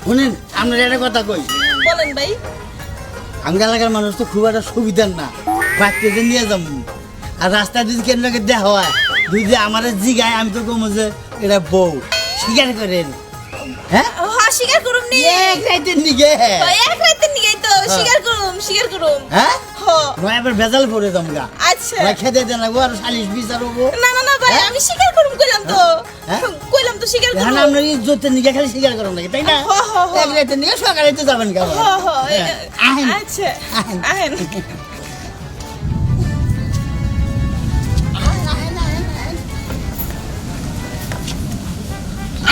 শুনেন আপনার একটা কথা কই। বলেন ভাই। আমার এলাকার মানুষ তো খুব একটা সুবিধার না, বাড়িতে যে নিয়ে যাবো আর রাস্তায় যদি কেন দেওয়া হয় যদি আমার জিগায় আমি তো কমো যে এটা বউ স্বীকার করেন। হ্যাঁ হ্যাঁ স্বীকার করুম নি। এক রাইতের নিগে এক রাতের নিগেই তো স্বীকার করুম। হ্যাঁ হ্যাঁ নয় এবার ভেজাল পড়ে দমগা। আচ্ছা খেতে দেন না গো আর সালিশ বিচার হবো। না না না ভাই হ্যাঁ? আমি স্বীকার করুম কইলাম তো। হ্যাঁ? কইলাম তো স্বীকার করুম। এখন আপনার ইজ্জতের নিগে খালি স্বীকার করেন নাকি তাই না? এক রাইতের নিগে সকালে তো যাবেন কেমন? আহেন আচ্ছা আহেন আহেন।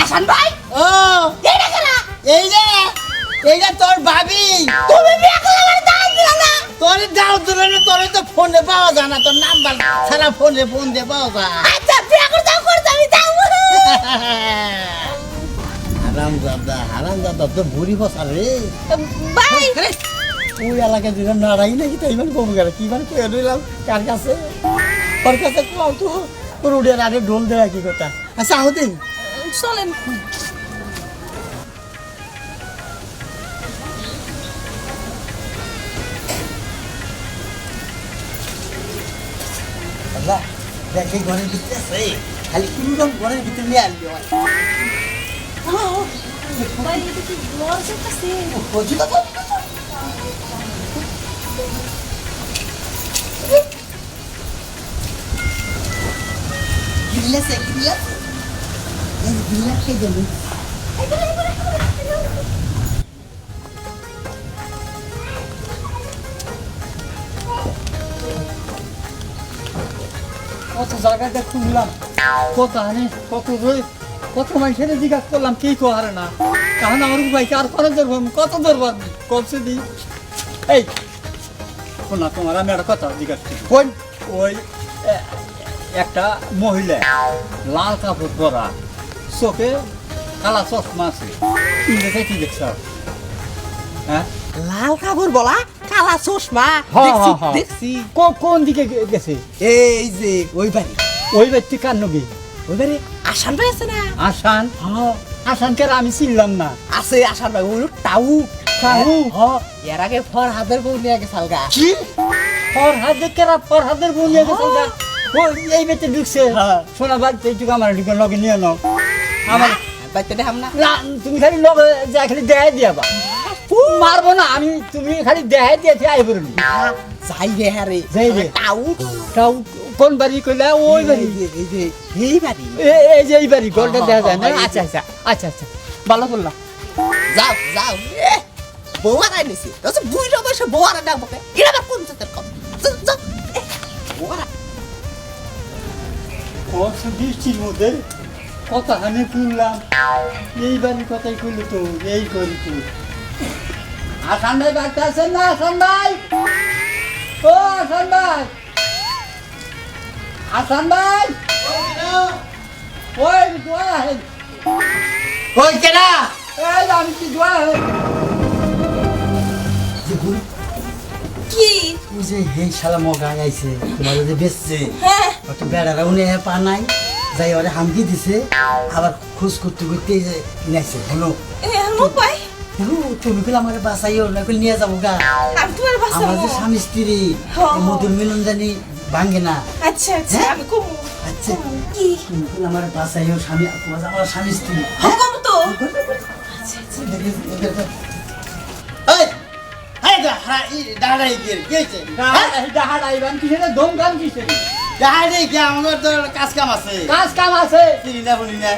আসান ভাই ও এইটা কেনা এই যে তোর ভাবি। তুমি বিয়ে করে আমার দাঁত দিলা না। তোর দাও ধরে না তোর তো ফোনে পাওয়া যায় না, তোর নাম্বার সারা ফোনে ফোন দিয়ে পাওয়া যায়। আচ্ছা বিয়ে করে দাও আমি দাও। হারাম দাদা তো বুড়ি বসা রে ভাই ওই এলাকায় দিলাম নাড়াই নাকি তাই মানে কমে গেল কি মানে কয়ে রইলাম কার কাছে তোর কাছে কম তো তোর উড়ে আরে ঢোল দেওয়া কি কথা। আচ্ছা আহদিন চলেন। আল্লাহ দেখ এই ঘরের ভিতরে আছে খালি কোন ঘরের ভিতরে নিয়ে আনলি ভাই এটা কি ব্লগ করতেছে? কত জায়গাটা খুঁজলাম, কত হানে কত রয়ে কত মানুষের জিজ্ঞাসা করলাম কি কোহারে না, কারণ আমার ভাইকে আর করে ধরবো কত ধরবো কমসে দিই। এই শোনা তোমার আমি একটা কথা জিজ্ঞাসা করি, কোন ওই একটা মহিলা লাল কাপড় পরা চোখে কালা চশমা আছে, ইংরেজি কি দেখছ? হ্যাঁ লাল কাপড় বলা কালা চশমা হ্যাঁ, হ্যাঁ, হ্যাঁ। দেখছি। কোন দিকে গেছে? এই যে ওই বাড়ি ওই ব্যক্তি কার নবী? ওই বাড়ি আসান ভাই আছে না? আসান? হ্যাঁ আসানকে আর আমি চিনলাম না। আছে আসান ভাই ওই টাউ টাউ? এর আগে ফরহাদের বউ নিয়ে গেছে আলগা। কি ফরহাদের কেরা ফরহাদের বোন নিয়ে গেছে ওটা? ও এই বেতে ঢুকছে হ্যাঁ। সোনা বাড়িতে এইটুকু আমার ঢুকে লগে নিয়ে নাও আমার। বাইতে দেখাম না। না তুমি খালি লগে যা খালি দেখাই দিয়াবা, মারবো না আমি, তুমি খালি দেখাই দিয়েছি আই বলবি যাই রে হ্যাঁ রে যাই রে। টাউ তাও কোন বাড়ি কইলা? ওই বাড়ি এই যে এই বাড়ি এই যে এই বাড়ি গলটা দেখা যায় না? আচ্ছা আচ্ছা আচ্ছা আচ্ছা ভালো করলাম। যাও যাও বউ আনাই নিছি তো বুইরা বসে বউ আনা ডাকবো এটা আবার কোন জাতের কম যাও বউ আনা কত বৃষ্টির মধ্যে কত হানি তুললাম, এই বাড়ির কথাই কইলে তো এই করি তুই। আসান ভাই বাড়িতে আছেন না? আসান ভাই, ও আসান ভাই, আসান ভাই, ওই দোয়া আহেন, কই কেনা এই আমি কি দোয়া আহেন। কি ওই যে হেই শালা মগা আইছে তোমার যে বেচছে হ্যাঁ কত বেড়ারা উনি পা নাই যাই ওরে হামকি দিছে আবার খোঁজ করতে করতে এই যে কিনাইছে হলো মুখ পাই তুমি কইলে আমার বাসাইও না কইলে নিয়ে যাবো গা। আমি তোমার বাসা আমার যে স্বামী স্ত্রী হ্যাঁ, এই মধুর মিলন জানি ভাঙ্গে না। আচ্ছা আচ্ছা হ্যাঁ? আমি কমু আচ্ছা কি তুমি কইলে আমার বাসাইও স্বামী আমার স্বামী স্ত্রী হ্যাঁ কমু তো এই এই দাঁড়া দাঁড়াই গেছে ডাহাড আইবান কিসের দম গান কিসের? দাঁড়াই গিয়ে আমার তো কাজ কাম আছে কাজ কাম আছে, চিনি না বলি না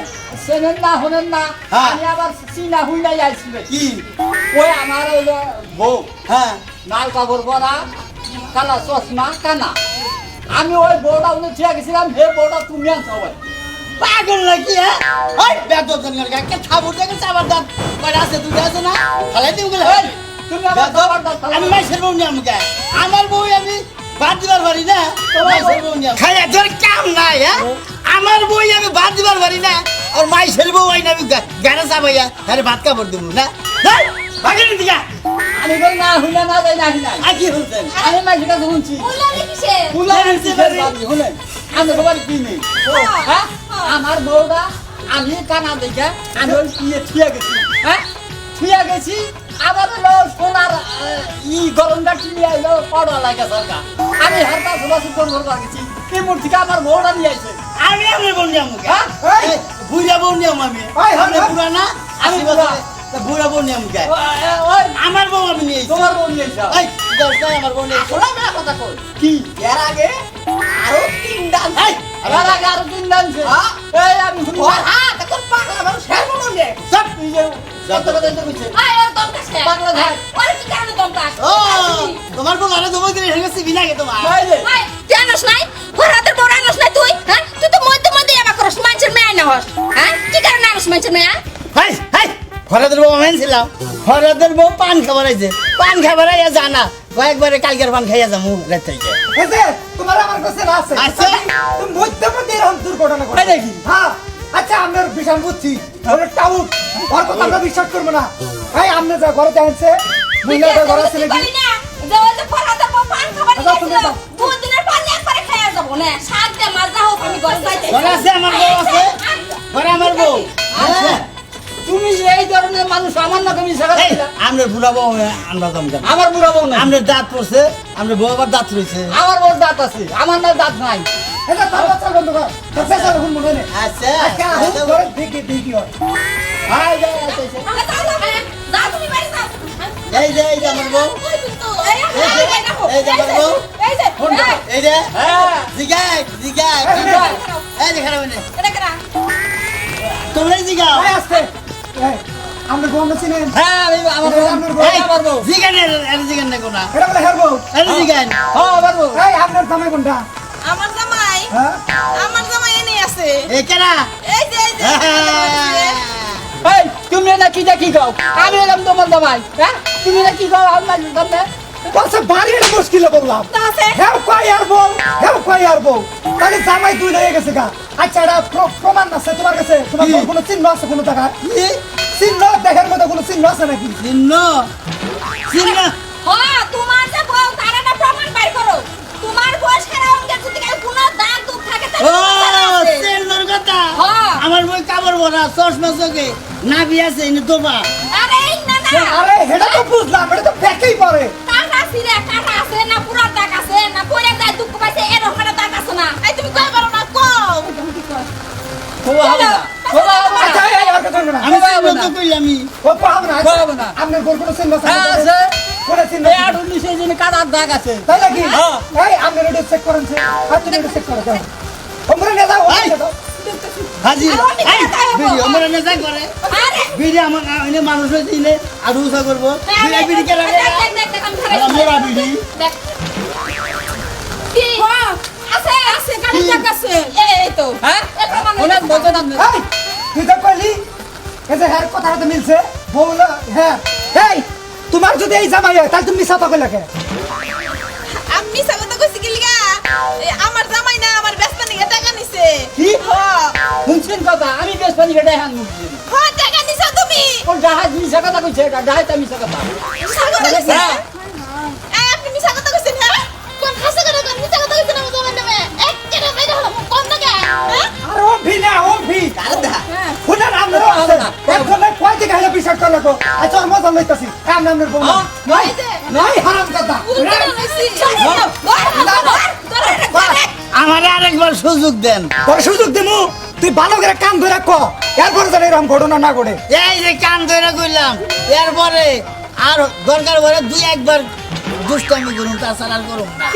চেনেন না শোনেন না, হ্যাঁ। আমি আবার চিনা হুইলাই আইছিল কি ওই আমার হইলো বউ হ্যাঁ লাল কাপড় পরা কালা চশমা কানা, আমি ওই বউটা উনি ঠিক গেছিলাম, হে বউটা তুমি আনছো ভাই। পাগল নাকি হ্যাঁ ওই বেদর জনের কে খাবো দেখে চাবার দাঁত কয়টা আছে দুটো আছে না খালাই দিও গেলে এই, তুমি আমার জবরদস্ত আমি মাইসের বউ নিয়ে আমাকে আমার বউ আমি বাদ দিবার পারি না মাইসের বউ নিয়ে খাইয়া তোর কাম নাই হ্যাঁ আমার বউ আমি বাদ দিবার পারি না আর মাইসের বউ আইনা আমি গাড়া চাবাইয়া আরে ভাত কাপড় দেবো না ভাগেন দিকা আমি বল না হুইলা না যাই না হিনাই আর কি হচ্ছেন আমি মাঝে কাছে শুনছি উলানি কিসে ফুলানি কিসের বাড়ি শুনেন আমি সবার কি নেই হ্যাঁ আমার বউটা আমি কানা দেখে আমি ওই ইয়ে থিয়া গেছি হ্যাঁ থিয়া আইছি আবার হলো সোনার গরমটা কিনে আইলো পড়া লাগে সরকার আমি হারতা সবাসি করবো গেছি এই মূর্তি আমার বউটা নিয়ে আইছে আমি আমার বোন নিয়াম হ্যাঁ? এই, বুড়া বোন নিয়াম আমি ওই, আমি ওই, বুড়া না আমি আমি বুড়া। বুড়া বোন নিয়াম গায় ওই আমার বউ আমি নিয়েছি তোমার বউ নিয়ে আইছে এই দশ নাই আমার বোন নিয়েছি শোনা মেলা কথা কই কি এর আগে আরো 3 ডান এই আর আগে আরো দিন দানছে হ্যাঁ? এই আমি শুনি ওর হাত এখন পাগলা মানুষ শেষ মনে নেই সব এই যে কত কথা তো কইছে আয় ওর দম কাছে পাগলা ঘাট। ওরে কি কারণে দম কাছ ও তোমার বউ আরে তোমার দিলে হয়ে গেছে বিনাকে তোমার এই যে আয় জানোস নাই ভরাতের বড় আনোস নাই তুই হ্যাঁ তুই তো মধ্যে মধ্যে এবা করস মানুষের মেয়ে না হস হ্যাঁ কি কারণে আনোস মানুষের মেয়ে হাই হাই ফরাদের বউ আমি ছিলাম ফরাদের বউ পান খাবার আইছে পান খাবার আইয়া জানা কয়েকবারে কালকের পান খাইয়া যামু রাত থেকে এসে তোমার আমার কাছে না আছে আছে? তুমি মধ্যে মধ্যে এরকম দুর্ঘটনা তাই ঘটে নাকি? হ্যাঁ আচ্ছা আপনার বিশাল বুঝছি ওর টাউট ওর কথা আমরা বিশ্বাস করবো না ভাই আপনি যা ঘরে জানছে মহিলাটা ঘরে আছে নাকি বলি না যে ওই যে ভরাতের বউ পান খাবার আচ্ছা, তুমি নিয়েছিল দাও। দুই দিনের পানি একবারে খাইয়া যাবো না সাত দিয়ে মাজা হোক আমি ঘরে যাইতে ঘরে আছে আমার বউ আছে ঘরে আমার বউ আচ্ছা তুমি এই ধরনের মানুষ আমার নাকি মিশা কথা এই আমরা বুড়া বউ আমরা দম যাবো আমার বুড়া বউ না আমরা দাঁত পড়ছে আমরা বউ আবার দাঁত রয়েছে আমার বড় দাঁত আছে আমার না দাঁত নাই এটা তার বাচ্চা বন্ধ কর তোর পেশা রকম মনে নেই আচ্ছা আচ্ছা হুম করে দেখি দেখি হয় হাই যা আছে যা তুমি বাড়ি যাও এই যে আমার বউ ওই কিন্তু এই যে এই যে আমার বউ। এই যে এই যে হ্যাঁ জিগাই জিগাই এই যে খারাপ না এটা কেনা তোমরা জিগাও ভাই আসতে এই আমরা গন্ধ চিনেন হ্যাঁ আমি আমার বউ আমার বউ জিগান এর জিগান না কোনা এটা বলে হেরবো এর জিগান হ্যাঁ আমার বউ এই আপনার জামাই কোনটা আমার জামাই হ্যাঁ আমার জামাই এনে আছে এ কেনা এই যে এই তুমি না কি দেখি গাও আমি এলাম তোমার দামাই হ্যাঁ তুমি না কি গাও আমার দামে বলছে বাড়ি এটা মুশকিলে বললাম তা আছে হ্যাঁ কই আর বউ হ্যাঁ কই আর বউ তাহলে জামাই দুই হয়ে গেছে গা আচ্ছা এটা প্রমাণ আছে তোমার কাছে তোমার কি? কোনো চিহ্ন আছে কোনো জায়গায় কি চিহ্ন দেখার মতো কোনো চিহ্ন আছে নাকি চিন্ন চিন্ন হ্যাঁ তোমার যে বউ তার একটা প্রমাণ বের করো তোমার বউ সারা অঙ্গের যদি কোনো দাগ দুঃখ থাকে ও তাহলে চিন্নর কথা হ্যাঁ। আমার বই কাপড় ভরা চশমা চোখে নাভি আছে ইনি দোবা আরে এই না না আরে এটা তো বুঝলাম এটা তো ব্যাকেই পড়ে কাটা সিরে কাটা আছে না পুরা দাগ আছে না পরে যায় দুঃখ পাইছে এরকম একটা দাগ আছে না এই তুমি কই পারো না কও কোবা হবে না কোবা হবে না আচ্ছা এই আর কথা না আমি হবে না। তো কইলামই ও পাবো না পাবো না। আপনার গোল কোনো চিহ্ন আছে হ্যাঁ আছে কোনো চিহ্ন এই আটুর নিচে যিনি কাটার দাগ আছে তাই নাকি হ্যাঁ। এই আপনার এটা চেক করেন আর তুমি এটা চেক করে দাও ওমরে নিয়ে যাও এই। ওমরে দাও হাজি এই বিড়ি আমার নেতা করে আরে বিড়ি আমার এনে মানুষ হইছে ইনে আর উসা করব বিড়ি বিড়ি কে লাগে দেখ দেখ দেখ আমি আর মোরা বিড়ি দেখ কি আছে আছে কাটা দাগ আছে এই তো হ্যাঁ এই প্রমাণ অনেক মজা নাম এই তুই তো কইলি এই যে হ্যাঁ কথা তো মিলছে বউলা হ্যাঁ এই তোমার যদি এই জামাই হয় তাহলে তুমি মিছা তো কইলা কে আমি মিছা কথা কইছি কি লিগা আমার জামাই না আমার ব্যস্ত নিয়ে টাকা নিছে কি? হ্যাঁ শুনছেন কথা আমি বেশ পানি কেটে হান মুখছি হ্যাঁ টাকা নিছো তুমি ওর জাহাজ মিশা কথা কইছে জাহাজ মিশা কথা মিছা কথা কইছে হ্যাঁ। এই আপনি মিছা কথা কইছেন হ্যাঁ কোন হাসা কথা কোন মিছা কথা কইছেন আমার জামাই নামে এক কেন বাইরে হলো কোন টাকা হ্যাঁ আর ও ভি না ও ভি আলাদা শুনে না আমরা আছে এখন কয় দিকে হাইলা বিশ্বাস করলে তো আচ্ছা ওর মজা লইতাছি আমি আপনার বউ না। নয় নয় হারাম কথা আমার আরেকবার সুযোগ দেন তোর সুযোগ দিমু তুই ভালো করে কাম ধরে ক এরপরে যেন এরকম ঘটনা না ঘটে এই যে কান ধরে কইলাম এরপরে আর দরকার পরে দুই একবার দুষ্টামি করুন তাছাড়া আর করুন না